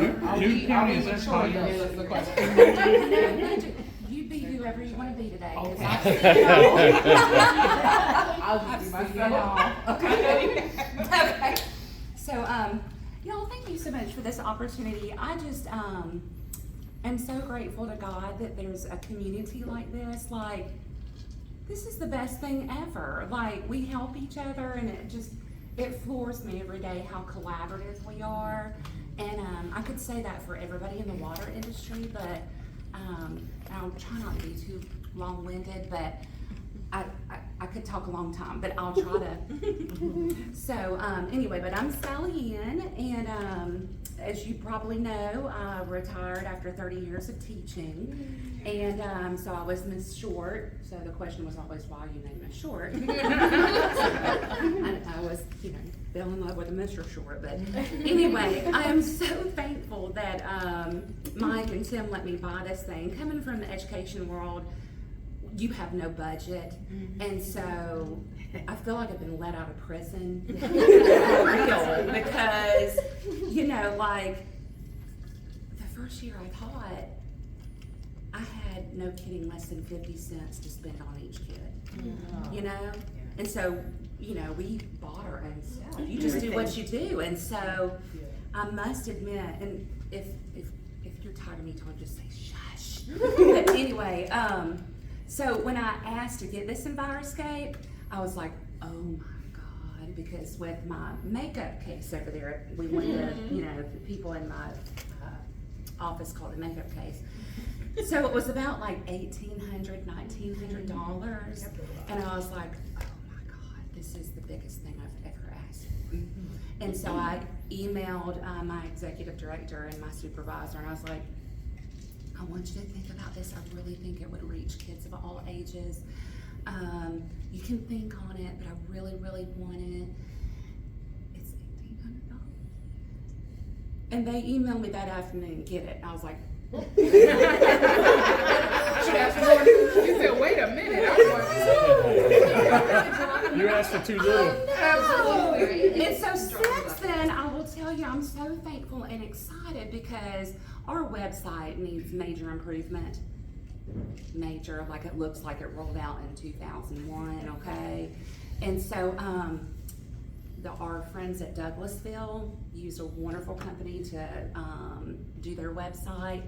Duke County is that high? You be whoever you want to be today. Okay. I'll just be myself. Okay. Okay. So, y'all, thank you so much for this opportunity. I just am so grateful to God that there's a community like this. Like, this is the best thing ever. Like, we help each other, and it floors me every day how collaborative we are. And I could say that for everybody in the water industry, but I'll try not to be too long-winded, but I could talk a long time, but I'll try to. So anyway, but I'm Sally Ann, and as you probably know, I retired after 30 years of teaching, and so I was Miss Short. So the question was always, why you named Miss Short? I was, fell in love with a Mr. Short, but anyway, I am so thankful that Mike and Tim let me buy this thing. Coming from the education world, you have no budget, and so I feel like I've been let out of prison for real, because like the first year I taught, I had, no kidding, less than 50 cents to spend on each kid, and so we bought our own stuff. You just do what you do, and so I must admit, and if you're tired of me talking, just say shush. But anyway, so when I asked to get this Enviroscape, I was like, oh my God, because with my makeup case over there, we went to, the people in my office called a makeup case. So it was about like $1,800, $1,900, and I was like, oh my God, this is the biggest thing I've ever asked for. And so I emailed my executive director and my supervisor, and I was like, I want you to think about this. I really think it would reach kids of all ages. You can think on it, but I really, really want it. It's $1,800. And they emailed me that afternoon, get it. And I was like, you said, wait a minute. You asked for too little. Absolutely. And so since then, I will tell you, I'm so thankful and excited because our website needs major improvement. Major, like it looks like it rolled out in 2001, okay? And so our friends at Douglasville use a wonderful company to do their website.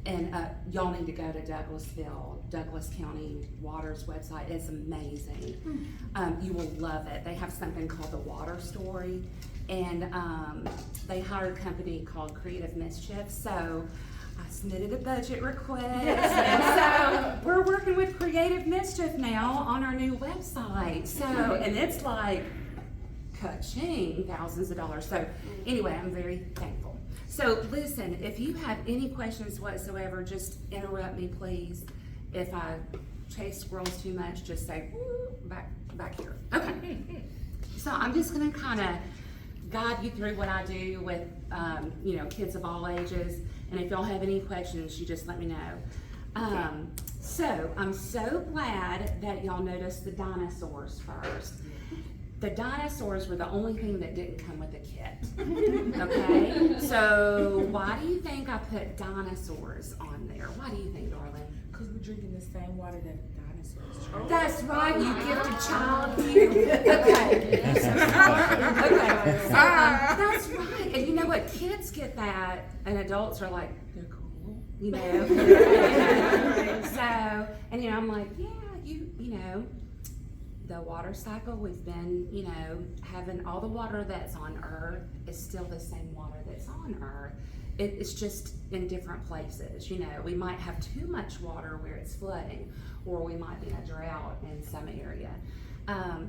And y'all need to go to Douglas County Water's website. It's amazing. You will love it. They have something called the Water Story, and they hired a company called Creative Mischief. So I submitted a budget request, and so we're working with Creative Mischief now on our new website. So, and it's like ka-ching, thousands of dollars. So anyway, I'm very thankful. So listen, if you have any questions whatsoever, just interrupt me, please. If I chase squirrels too much, just say, back here. Okay. So I'm just gonna kind of guide you through what I do with, kids of all ages. And if y'all have any questions, you just let me know. So I'm so glad that y'all noticed the dinosaurs first. The dinosaurs were the only thing that didn't come with a kit, okay? So why do you think I put dinosaurs on there? Why do you think, darling? Because we're drinking the same water that dinosaurs drink. That's right, you gifted child. Okay. Okay. So, that's right. And you know what? Kids get that, and adults are like, they're cool, So, and I'm like, yeah, the water cycle, we've been, having all the water that's on Earth is still the same water that's on Earth. It's just in different places. We might have too much water where it's flooding, or we might be in a drought in some area.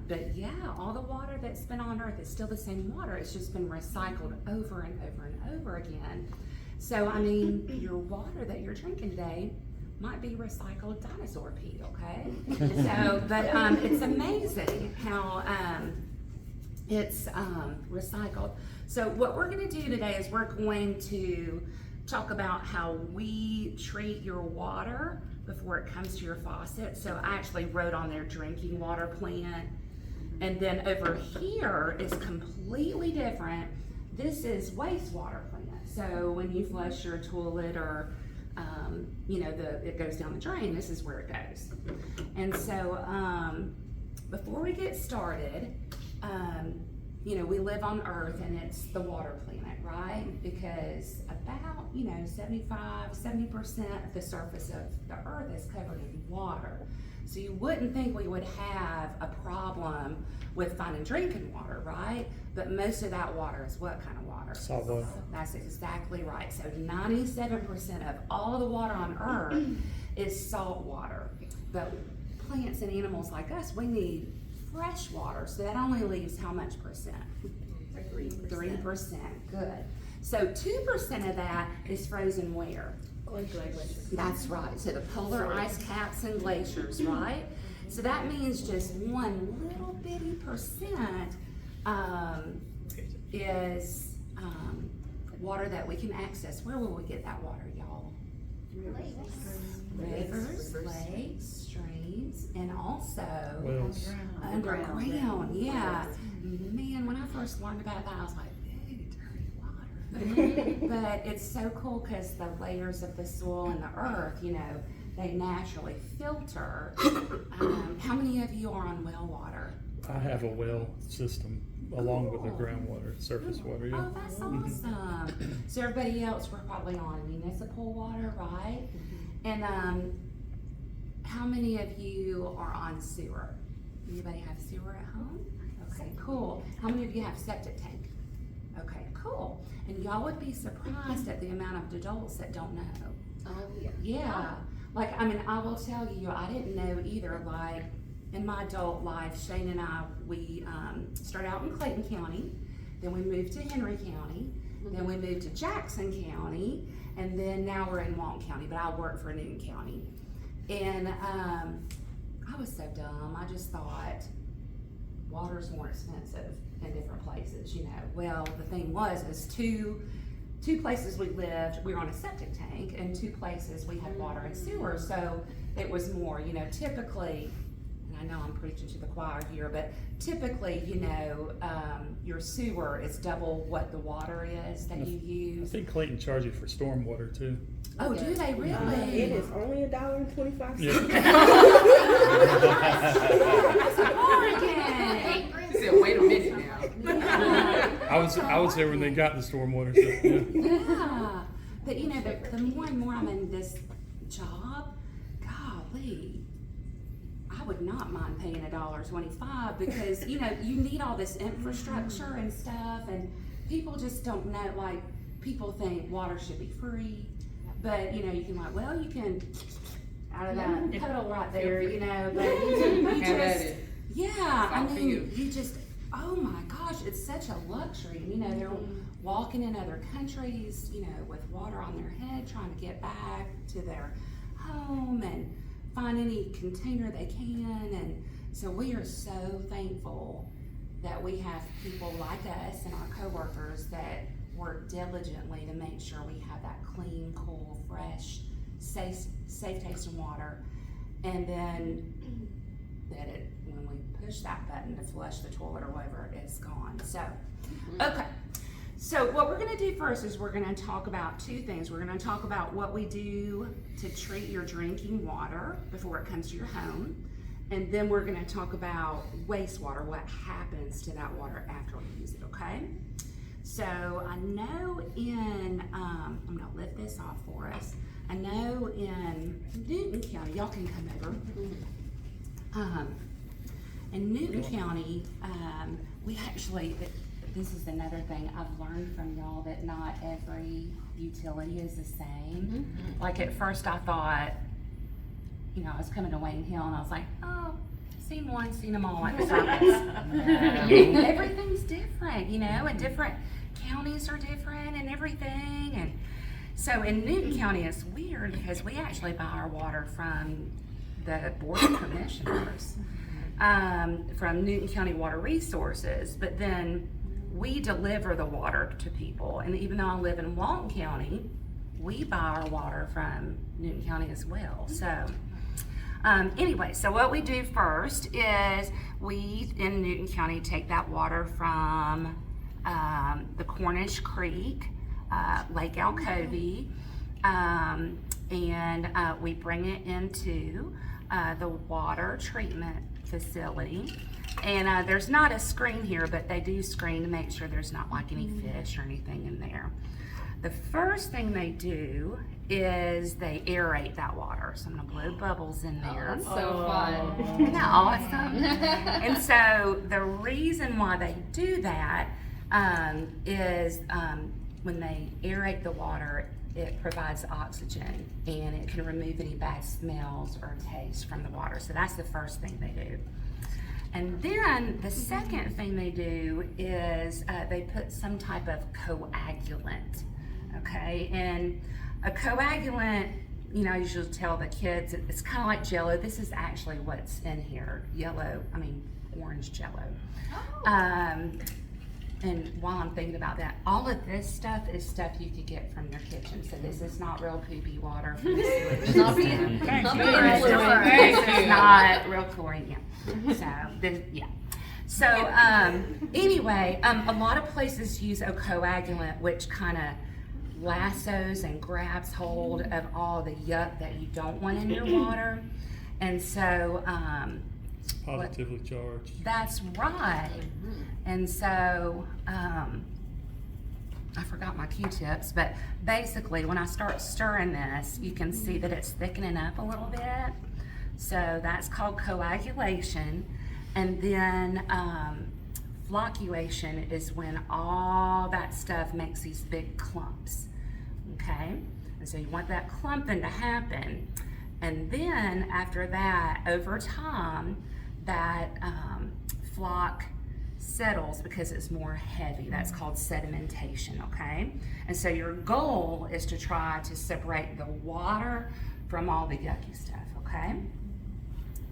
But yeah, all the water that's been on Earth is still the same water. It's just been recycled over and over and over again. So, your water that you're drinking today might be recycled dinosaur pee, okay? So, but it's amazing how it's recycled. So what we're gonna do today is we're going to talk about how we treat your water before it comes to your faucet. So I actually wrote on their drinking water plant. And then over here is completely different. This is wastewater plant. So when you flush your toilet or, it goes down the drain, this is where it goes. And so, before we get started, we live on Earth and it's the water planet, right? Because about, 70% of the surface of the Earth is covered in water. So you wouldn't think we would have a problem with finding drinking water, right? But most of that water is what kind of water? Salt water. That's exactly right. So 97% of all of the water on Earth is salt water. But plants and animals like us, we need fresh water. So that only leaves how much percent? 3%. Good. So 2% of that is frozen where? That's right. So the polar ice caps and glaciers, right? So that means just one little bitty percent is water that we can access. Where will we get that water, y'all? Rivers, lakes, streams, and also Wells. underground. Yeah. Man, when I first learned about that, I was like, dirty water. But it's so cool because the layers of the soil and the earth, they naturally filter. How many of you are on well water? I have a well system along with the groundwater, surface water, yeah. Oh, that's awesome. So everybody else, we're probably on municipal water, right? And how many of you are on sewer? Anybody have sewer at home? Okay, cool. How many of you have septic tank? Okay, cool. And y'all would be surprised at the amount of adults that don't know. Oh, yeah. Yeah. I will tell you, I didn't know either. Like, in my adult life, Shane and I, we started out in Clayton County, then we moved to Henry County, then we moved to Jackson County, and then now we're in Walton County, but I work for Newton County. And I was so dumb. I just thought water's more expensive in different places, Well, the thing is two places we lived, we were on a septic tank, and 2 places we had water and sewer, so it was more, typically, and I know I'm preaching to the choir here, but typically, your sewer is double what the water is that you I use. think Clayton charge you for stormwater too. Oh, do they really? It is only $1.25. Yeah. That's Oregon. She said, wait a minute now. I was there when they got the stormwater, so, yeah. Yeah, but the more and more I'm in this job, golly, I would not mind paying $1.25 because you need all this infrastructure and stuff, and people just don't know. People think water should be free, but you can you can out of that puddle right there, but you just you just. Oh my gosh, it's such a luxury. They're walking in other countries, with water on their head, trying to get back to their home and find any container they can. And so we are so thankful that we have people like us and our coworkers that work diligently to make sure we have that clean, cool, fresh, safe tasting water. And then that when we push that button to flush the toilet or whatever, it's gone. So, okay. So what we're gonna do first is we're gonna talk about 2 things. We're gonna talk about what we do to treat your drinking water before it comes to your home. And then we're gonna talk about wastewater, what happens to that water after we use it, okay? So I know I'm gonna lift this off for us. I know in Newton County, y'all can come over. In Newton County, we actually, this is another thing I've learned from y'all, that not every utility is the same. Like at first I thought, I was coming to Wayne Hill and I was like, oh, seen one, seen them all, like the circus. Everything's different, and different counties are different and everything. And so in Newton County, it's weird because we actually buy our water from the Board of Commissioners, from Newton County Water Resources, but then we deliver the water to people. And even though I live in Walton County, we buy our water from Newton County as well. So anyway, so what we do first is we in Newton County take that water from the Cornish Creek Lake Alcovey, and we bring it into the water treatment facility. And there's not a screen here, but they do screen to make sure there's not like any fish or anything in there. The first thing they do is they aerate that water. So I'm gonna blow bubbles in there. That's so fun. Isn't that awesome? And so the reason why they do that is when they aerate the water, it provides oxygen and it can remove any bad smells or taste from the water. So that's the first thing they do. And then the second thing they do is they put some type of coagulant, okay? And a coagulant, you know, I usually tell the kids, it's kind of like Jell-O. This is actually what's in here, orange Jell-O. And while I'm thinking about that, all of this stuff is stuff you could get from your kitchen. So this is not real poopy water from the sewage system. Not being This is not real chlorine, yeah. So anyway, a lot of places use a coagulant, which kind of lassos and grabs hold of all the yuck that you don't want in your water. And so It's positively charged. that's right. And so I forgot my Q-tips, but basically when I start stirring this, you can see that it's thickening up a little bit. So that's called coagulation. And then flocculation is when all that stuff makes these big clumps, okay? And so you want that clumping to happen. And then after that, over time, that flock settles because it's more heavy. That's called sedimentation, okay? And so your goal is to try to separate the water from all the yucky stuff, okay?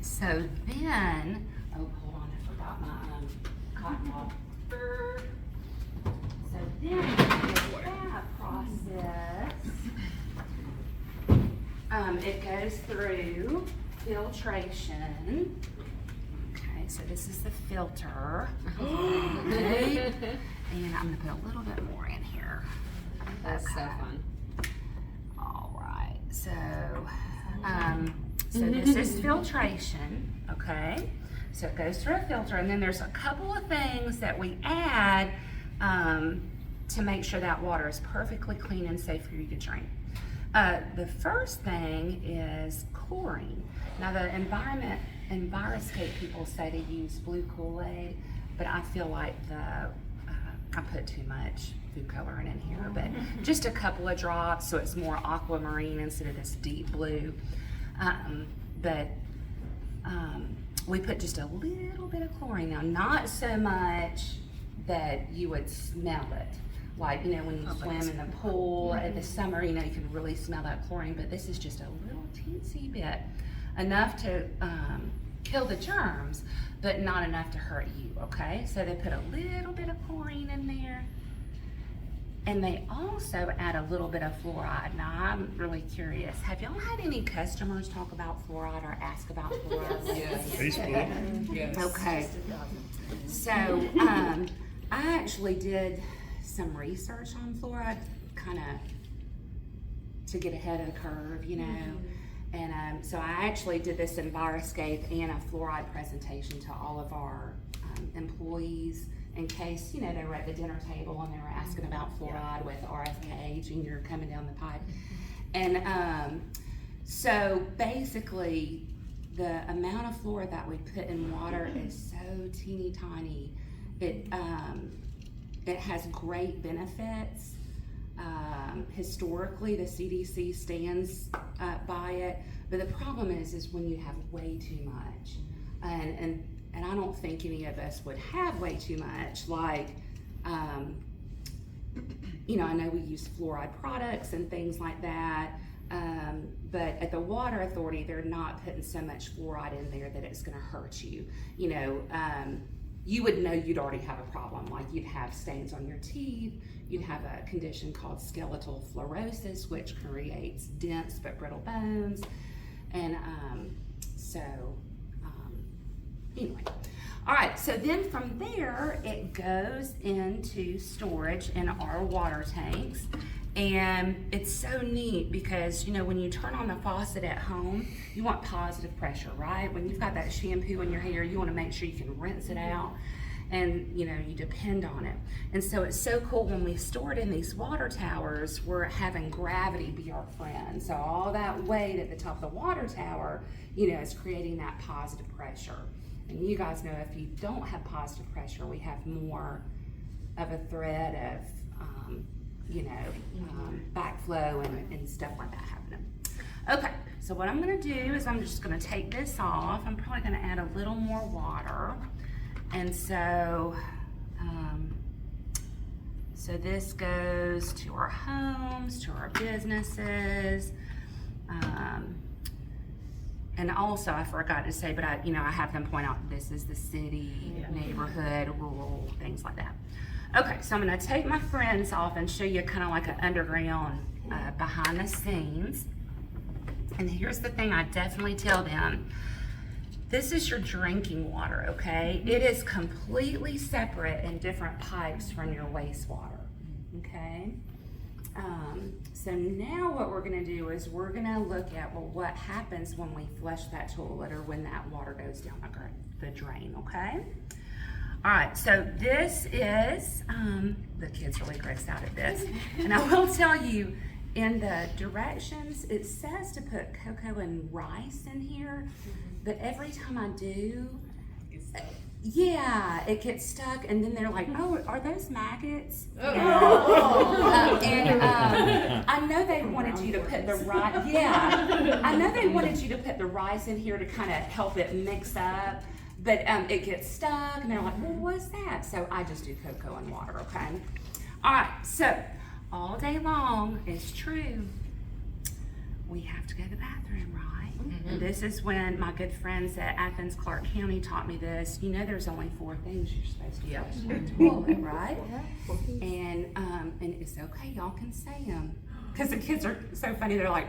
So then, oh, hold on, I forgot my cotton ball. So then, with that process, it goes through filtration. Okay, so this is the filter. Okay. And I'm gonna put a little bit more in here. That's so fun. All right, so this is filtration, okay? So it goes through a filter, and then there's a couple of things that we add to make sure that water is perfectly clean and safe for you to drink. The first thing is chlorine. Now the Enviroscape people say to use blue Kool-Aid, but I feel like I put too much food coloring in here, but just a couple of drops so it's more aquamarine instead of this deep blue. We put just a little bit of chlorine. Now, not so much that you would smell it. Like, you know, when you swim in the pool in the summer, you know, you can really smell that chlorine, but this is just a little teensy bit. Enough to kill the germs, but not enough to hurt you, okay? So they put a little bit of chlorine in there. And they also add a little bit of fluoride. Now, I'm really curious. Have y'all had any customers talk about fluoride or ask about fluoride lately? Facebook. Yes. Okay. So, I actually did some research on fluoride, kind of to get ahead of the curve, you know. And so I actually did this Enviroscape and a fluoride presentation to all of our employees in case, you know, they were at the dinner table and they were asking about fluoride with RFK, Junior, coming down the pipe. And so basically, the amount of fluoride that we put in water is so teeny tiny. It has great benefits. Historically, the CDC stands by it, but the problem is when you have way too much, and I don't think any of us would have way too much. Like, you know, I know we use fluoride products and things like that, but at the Water Authority, they're not putting so much fluoride in there that it's going to hurt you. You know, you would know you'd already have a problem. Like, you'd have stains on your teeth. You'd have a condition called skeletal fluorosis, which creates dense but brittle bones. And anyway. All right, so then from there, it goes into storage in our water tanks. And it's so neat because, you know, when you turn on the faucet at home, you want positive pressure, right? When you've got that shampoo in your hair, you want to make sure you can rinse it out. And, you know, you depend on it. And so it's so cool when we store it in these water towers, we're having gravity be our friend. So all that weight at the top of the water tower, you know, is creating that positive pressure. And you guys know if you don't have positive pressure, we have more of a threat of, you know, backflow and stuff like that happening. Okay, so what I'm gonna do is I'm just gonna take this off. I'm probably gonna add a little more water. And so, so this goes to our homes, to our businesses, and also I forgot to say, but I have them point out this is the city, neighborhood, rural, things like that. Okay, so I'm gonna take my friends off and show you kind of like an underground, behind the scenes. And here's the thing I definitely tell them. This is your drinking water, okay? It is completely separate in different pipes from your wastewater, okay? So now what we're gonna do is we're gonna look at, well, what happens when we flush that toilet or when that water goes down the drain, okay? All right, so this is, the kids really grossed out at this. And I will tell you, in the directions, it says to put cocoa and rice in here. But every time I do, yeah, it gets stuck, and then they're like, "Oh, are those maggots?" I know they wanted you to put the rice. Yeah, I know they wanted you to put the rice in here to kind of help it mix up, but it gets stuck, and they're like, "Well, what's that?" So I just do cocoa and water. Okay. All right. So all day long, it's true. We have to go to the bathroom, right? And this is when my good friends at Athens Clark County taught me this. You know, there's only 4 things you're supposed to flush in the toilet, right? And it's okay, y'all can say them. Because the kids are so funny, they're like,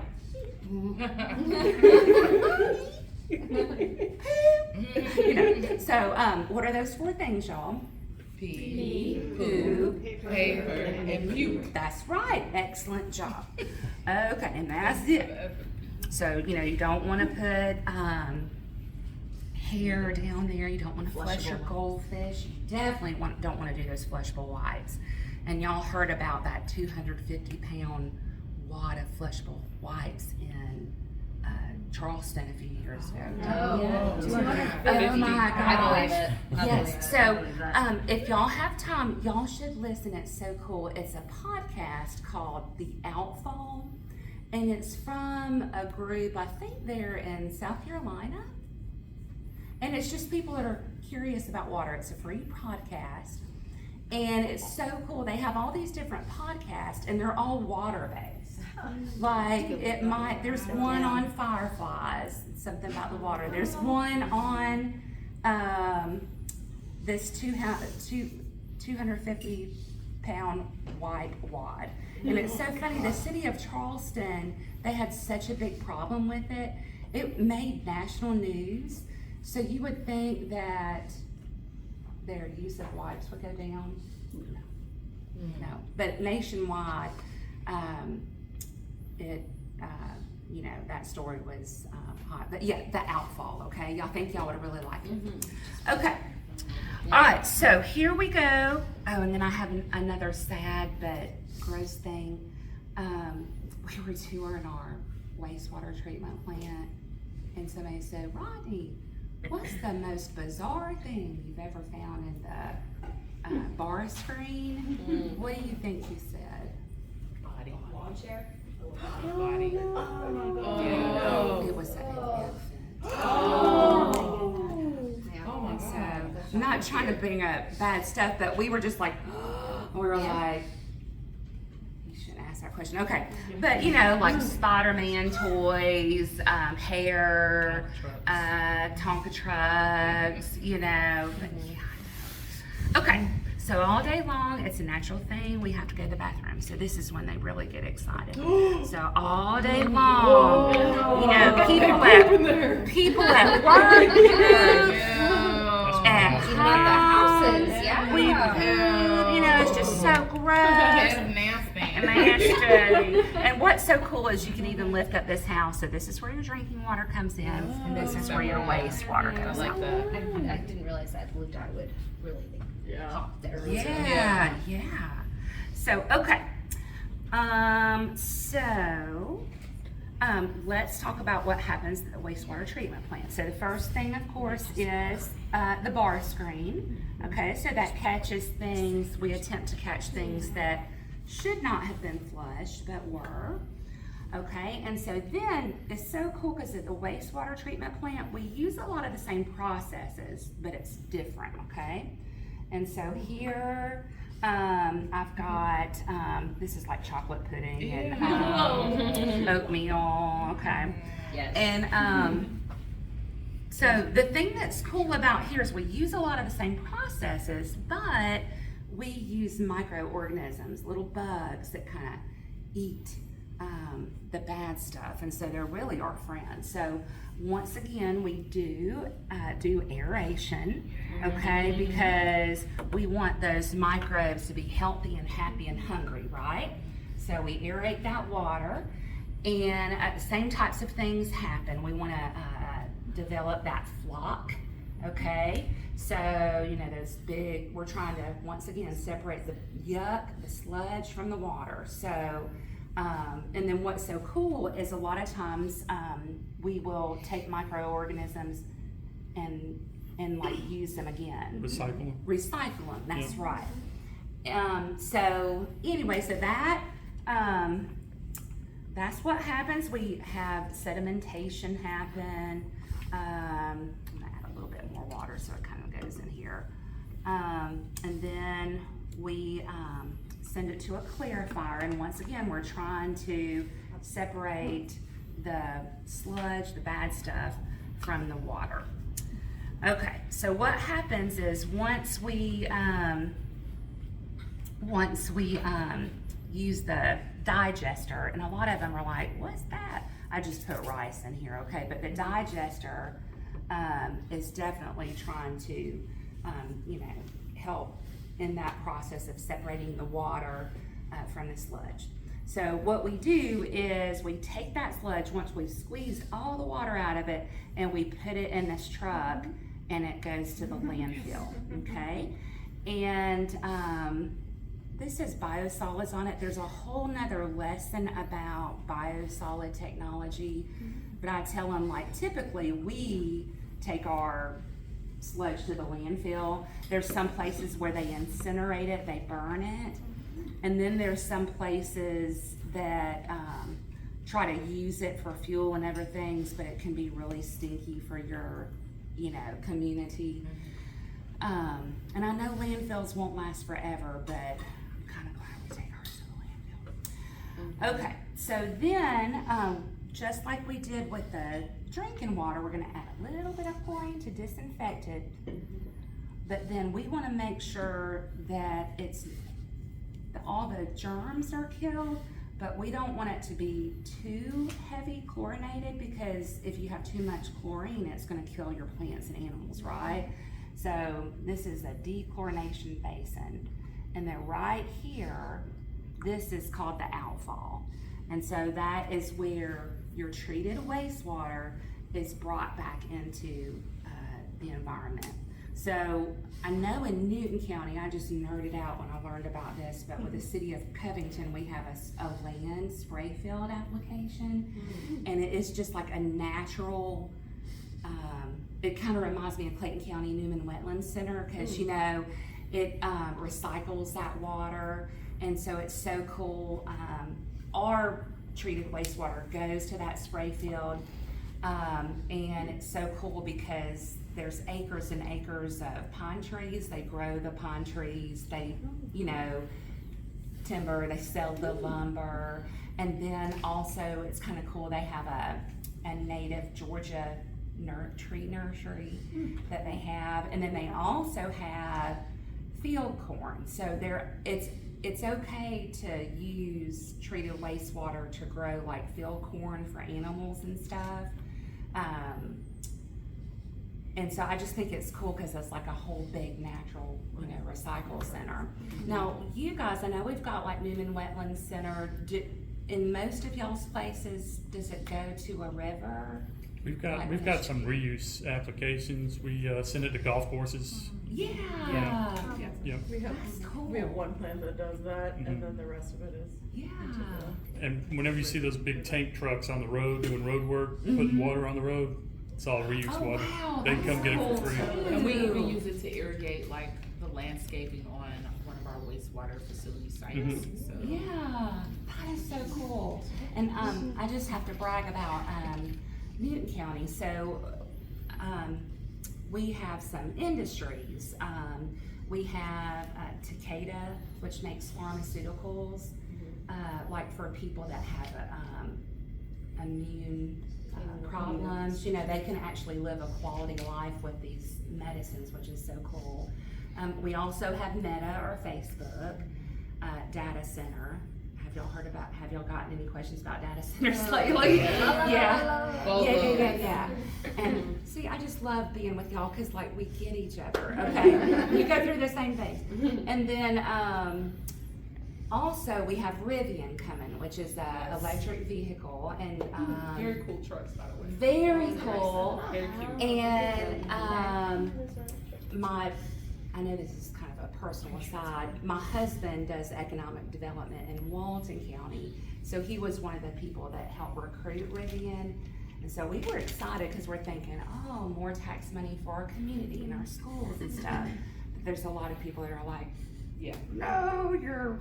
you know. So, what are those 4 things, y'all? Pee, poo, paper, and puke. That's right. Excellent job. Okay, and that's it. So, you know, you don't want to put hair down there. You don't want to flush your goldfish. You definitely don't want to do those flushable wipes. And y'all heard about that 250-pound wad of flushable wipes in Charleston a few years ago. Oh my gosh. Yes. So if y'all have time, y'all should listen. It's so cool. It's a podcast called The Outfall, and it's from a group, I think they're in South Carolina. And it's just people that are curious about water. It's a free podcast. And it's so cool. They have all these different podcasts, and they're all water-based. Like there's one on fireflies, something about the water. There's one on this 250-pound white wad. And it's so funny, the city of Charleston, they had such a big problem with it. It made national news. So you would think that their use of wipes would go down. No. But nationwide, you know, that story was hot. But yeah, the outfall, okay? Y'all think y'all would really like it. Okay. All right, so here we go. Oh, and then I have another sad but gross thing. We were touring our wastewater treatment plant, and somebody said, "Rodney, what's the most bizarre thing you've ever found in the bar screen?" What do you think he said? Body. Lawn chair? Body. Oh. It was an infant. Oh my So, God. I'm not trying to bring up bad stuff, but we were just like, we were like, you shouldn't ask that question. Okay, but you know, like Spider-Man toys, hair, Tonka trucks, you know. But yeah. Okay, so all day long, it's a natural thing. We have to go to the bathroom. So this is when they really get excited. So all day long, you know, people at work, at You love the houses, yeah. We, you know, it's just so gross. It's nasty. And what's so cool is you can even lift up this house. So this is where your drinking water comes in, and this is where your wastewater I goes like out. that. I didn't realize that blue dye would really pop there. Yeah. So, okay. Let's talk about what happens at the wastewater treatment plant. So the first thing, of course, is the bar screen. Okay, so that catches things. We attempt to catch things that should not have been flushed, but were. Okay, and so then it's so cool because at the wastewater treatment plant, we use a lot of the same processes, but it's different, okay? And so here, I've got, this is like chocolate pudding and oatmeal, okay? Yes. And so the thing that's cool about here is we use a lot of the same processes, but we use microorganisms, little bugs that kind of eat the bad stuff, and so they're really our friends. So once again, we do aeration, okay, because we want those microbes to be healthy and happy and hungry, right? So we aerate that water, and the same types of things happen. We want to develop that flock, okay? So, you know, those big, we're trying to, once again, separate the yuck, the sludge from the water. So, and then what's so cool is a lot of times we will take microorganisms and like use them again. Recycle them, that's right. So anyway, so that, that's what happens. We have sedimentation happen. I'm gonna add a little bit more water so it kind of goes in here. And then we send it to a clarifier, and once again, we're trying to separate the sludge, the bad stuff, from the water. Okay, so what happens is once we use the digester, and a lot of them are like, what's that? I just put rice in here, okay, but the digester is definitely trying to, you know, help in that process of separating the water from the sludge. So what we do is we take that sludge, once we've squeezed all the water out of it, and we put it in this truck, and it goes to the landfill, okay? And this is biosolids on it. There's a whole nother lesson about biosolid technology, but I tell them, like, typically we take our sludge to the landfill. There's some places where they incinerate it, they burn it, and then there's some places that try to use it for fuel and other things, but it can be really stinky for your, you know, community. And I know landfills won't last forever, but I'm kind of glad we take ours to the landfill. Okay, so then just like we did with the drinking water, we're going to add a little bit of chlorine to disinfect it, but then we want to make sure that all the germs are killed, but we don't want it to be too heavy chlorinated, because if you have too much chlorine, it's going to kill your plants and animals, right? So this is a dechlorination basin, and then right here, this is called the outfall. And so that is where your treated wastewater is brought back into the environment. So I know in Newton County, I just nerded out when I learned about this, but with the city of Covington, we have a land spray field application, and it is just like a natural, it kind of reminds me of Clayton County Newman Wetlands Center, because you know, it recycles that water, and so it's so cool. Our treated wastewater goes to that spray field, and it's so cool because there's acres and acres of pine trees. They grow the pine trees, they, you know, timber, they sell the lumber, and then also it's kind of cool, they have a native Georgia tree nursery that they have, and then they also have field corn. So it's okay to use treated wastewater to grow like field corn for animals and stuff. And so I just think it's cool because it's like a whole big natural, recycle center. Now, you guys, I know we've got like Newman Wetlands Center. In most of y'all's places, does it go to a river? We've got some reuse applications. We send it to golf courses. Yeah. Yeah. That's cool. We have one plant that does that, Mhm. and then the rest of it is. Yeah. And whenever you see those big tank trucks on the road doing road work, putting water on the road, it's all reuse Oh, water. wow, They can come that's get it cool, for free. too. And we even use it to irrigate like the landscaping on one of our wastewater facility sites, Mhm. so. Yeah, that is so cool. And I just have to brag about Newton County. So we have some industries. We have Takeda, which makes pharmaceuticals, like for people that have immune problems. They can actually live a quality life with these medicines, which is so cool. We also have Meta or Facebook, data center. Have y'all gotten any questions about data centers lately? Yeah. And see, I just love being with y'all because like we get each other, okay? We go through the same things. And then also we have Rivian coming, which is a electric vehicle, and Very cool trucks, by the way. very cool. Very cute. And I know this is kind of a personal aside. My husband does economic development in Walton County, so he was one of the people that helped recruit Rivian. And so we were excited because we're thinking, oh, more tax money for our community and our schools and stuff. But there's a lot of people that are like, Yeah. no, you're,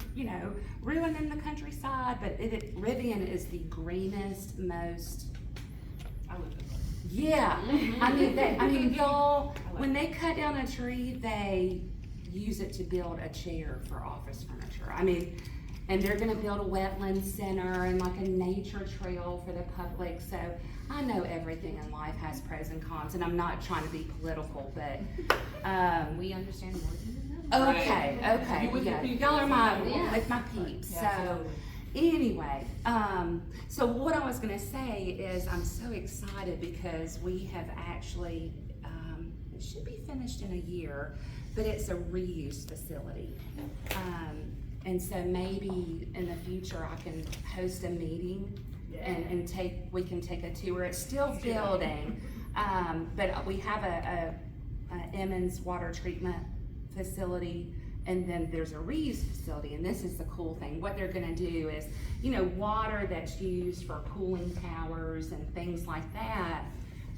ruining the countryside. But Rivian is the greenest, most. I live in London. Yeah, I mean, y'all, when they cut down a tree, they use it to build a chair for office furniture. And they're gonna build a wetland center and like a nature trail for the public. So I know everything in life has pros and cons, and I'm not trying to be political, but, We understand more than that. okay, You with your yeah, peeps. y'all are my, Yeah. like my peeps, Yeah, so. absolutely. Anyway, so what I was gonna say is I'm so excited because we have actually, it should be finished in a year, but it's a reuse facility. And so maybe in the future I can host a meeting and we can take a tour. It's still building, but we have a Emmons water treatment facility. And then there's a reuse facility, and this is the cool thing. What they're gonna do is, water that's used for cooling towers and things like that,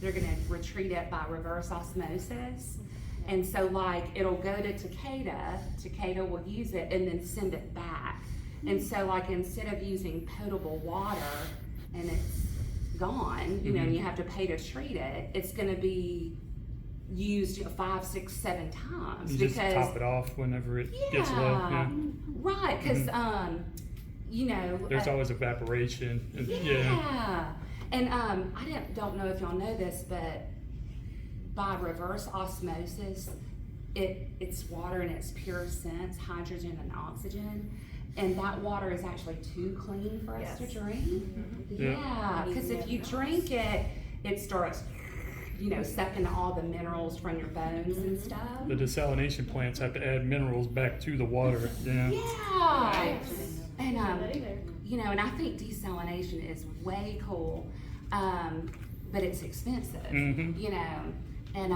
they're gonna retreat it by reverse osmosis. And so like, it'll go to Takeda will use it and then send it back. And so like, instead of using potable water and it's gone, and you have to pay to treat it, it's gonna be used 5, 6, 7 times. You just top it off whenever it gets low. Yeah. Right, because There's always evaporation. And, And I don't know if y'all know this, but by reverse osmosis, it's water in its pure sense, hydrogen and oxygen, and that water is actually too clean for us to drink. Yeah, because if you drink it, it starts sucking all the minerals from your bones and stuff. The desalination plants have to add minerals back to the water. Yeah. Yeah. And and I think desalination is way cool, but it's expensive. And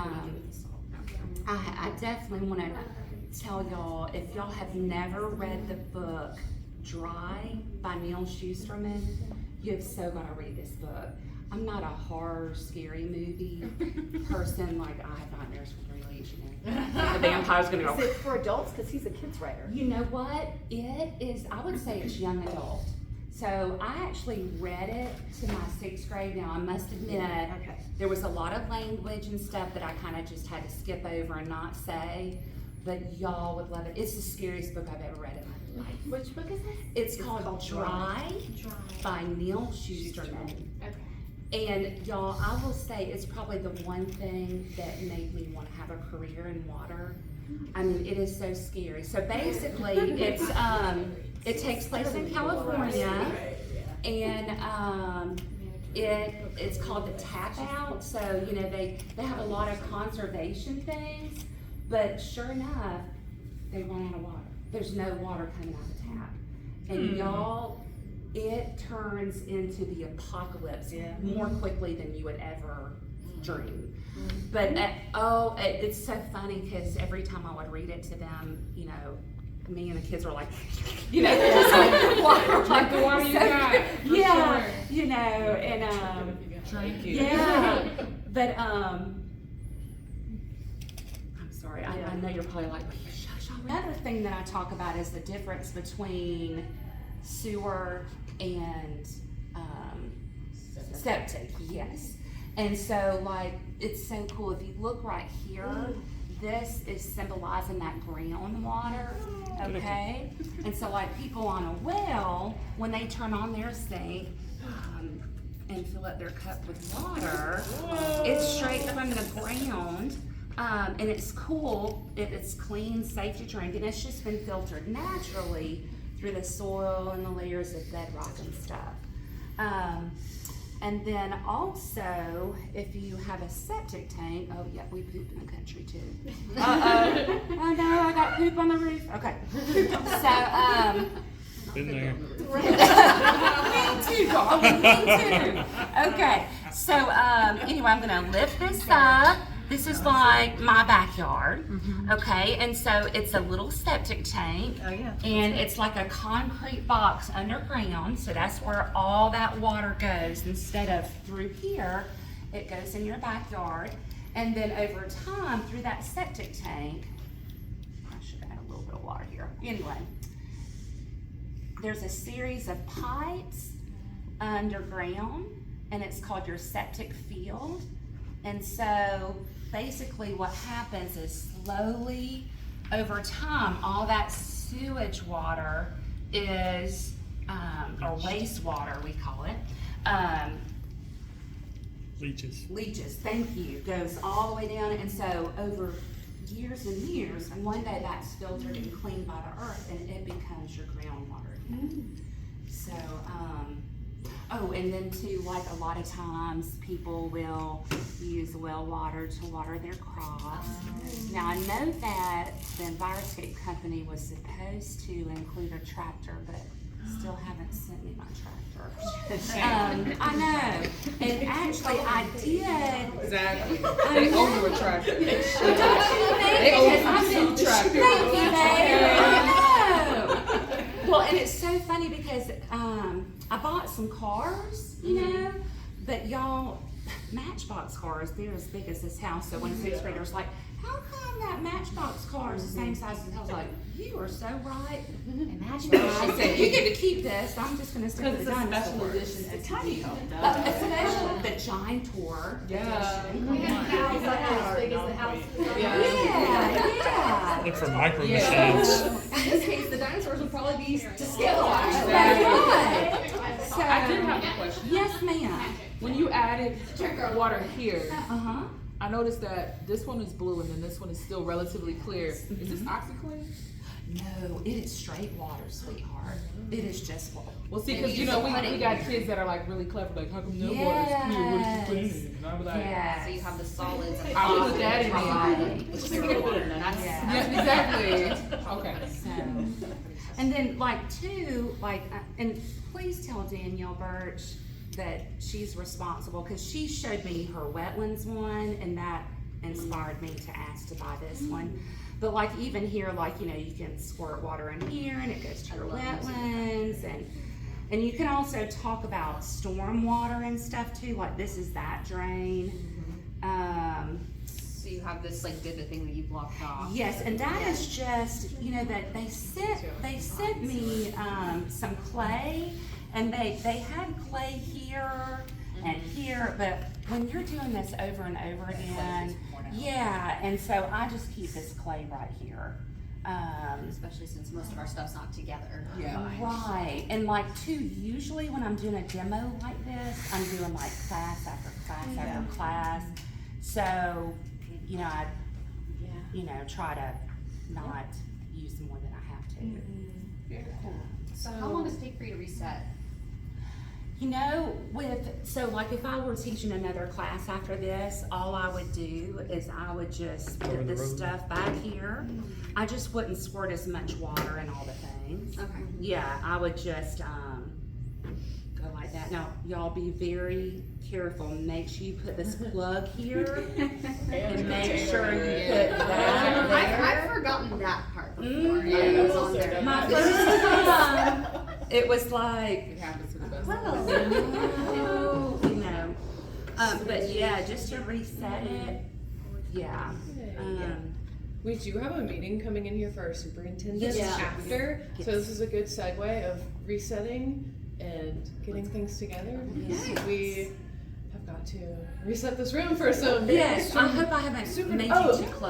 I definitely want to tell y'all, if y'all have never read the book Dry by Neil Shusterman, you have so got to read this book. I'm not a horror, scary movie person. Like, I have nightmares from releasing it. The vampire's gonna go. Is it for adults? Because he's a kid's writer. You know what? It is, I would say it's young adult. So I actually read it to my 6th grade. Now, I must admit, there was a lot of language and stuff that I kind of just had to skip over and not say. But y'all would love it. It's the scariest book I've ever read in my life. Which book is this? It's called Dry by Neil Shusterman. Okay. And y'all, I will say it's probably the one thing that made me want to have a career in water. It is so scary. So basically, it's it takes place in California, and it's called the tap out, so, you know, they have a lot of conservation things, but sure enough, they run out of water. There's no water coming out of the tap. And y'all, it turns into the apocalypse more quickly than you would ever dream. But, it's so funny, because every time I would read it to them, you know, me and the kids were like, you know, just like, water, Drink the water you got, for yeah, sure. you know, and Drink it. yeah, but I'm sorry, I know you're probably like, shush. Another thing that I talk about is the difference between sewer and septic, yes. And so, like, it's so cool, if you look right here, this is symbolizing that groundwater, okay? And so, like, people on a well, when they turn on their sink and fill up their cup with water, it's straight from the ground, and it's cool, it's clean, safe to drink, and it's just been filtered naturally through the soil and the layers of bedrock and stuff. And then also, if you have a septic tank, oh yeah, we poop in the country too. Uh-oh, oh no, I got poop on the roof. Okay, so, Been there. me too, darling, me too. Okay, so, anyway, I'm gonna lift this up. This is like my backyard, okay? And so it's a little septic tank. Oh, yeah. And it's like a concrete box underground, so that's where all that water goes. Instead of through here, it goes in your backyard. And then over time, through that septic tank, I should add a little bit of water here. Anyway, there's a series of pipes underground, and it's called your septic field. And so basically what happens is slowly over time, all that sewage water is, or wastewater we call it, leaches, thank you, goes all the way down. And so over years and years, and one day that's filtered and cleaned by the earth, and it becomes your groundwater again. So, oh, and then too, like a lot of times people will use well water to water their crops. Now I know that the Enviroscape company was supposed to include a tractor, but still haven't sent me my tractor. I know, and actually I did. Exactly. They owe you a tractor. They owe you some tractor. Thank you, babe. I know. Well, and it's so funny because I bought some cars, you know, but y'all, Matchbox cars, they're as big as this house. So when a sixth grader's like, how come that Matchbox car is the same size as the house? Like, you are so right. Imagine I said, you get to keep this. I'm just going to stick with the dinosaur. It's a tiny home. A special, the giant tour. Yeah. As big as the house. Yeah. Look for micro machines. In this case, the dinosaurs would probably be to scale. That's right. So, I did have a question. yes, ma'am. When you added water here, Uh-huh. I noticed that this one is blue and then this one is still relatively clear. Is this OxyClean? No, it is straight water, sweetheart. It is just water. Well, see, because you know we got kids that are like really clever, like how come no water is clear? What is you putting in it? And I'm like, Yes. So you have the solids and the I put solids. that in Right. Which is good. yeah, exactly. Okay. So, and then like too, like, and please tell Danielle Birch that she's responsible, because she showed me her wetlands one, and that inspired me to ask to buy this one. But like even here, like, you know, you can squirt water in here and it goes to your wetlands, and you can also talk about stormwater and stuff too, like this is that drain. So you have this like divot thing that you blocked off. Yes, and that is just, you know, that they sent me some clay, and they had clay here and here, but when you're doing this over and over again, yeah, and so I just keep this clay right here. Especially since most of our stuff's not together. Yeah. Right, and like too, usually when I'm doing a demo like this, I'm doing like class after class after class. So, you know, I, you know, try to not use more than I have to. Very cool. So how long does it take for you to reset? You know, so like if I were teaching another class after this, all I would do is I would just Over put the the road. stuff back here. I just wouldn't squirt as much water and all the things. Okay. Yeah, I would just, go like that. Now, y'all be very careful. Make sure you put this plug here and make sure you put that there. I've forgotten that part before. Mhm. Yeah, it was on Also there. done My that. first time, it was like, It happens to the best. you know, but yeah, just to reset it, yeah. We do have a meeting coming in here for our superintendent Yes. after, Yes. so this is a good segue of resetting and getting things together. Yes. We have got to reset this room for some. Yes, I hope I haven't made you too close.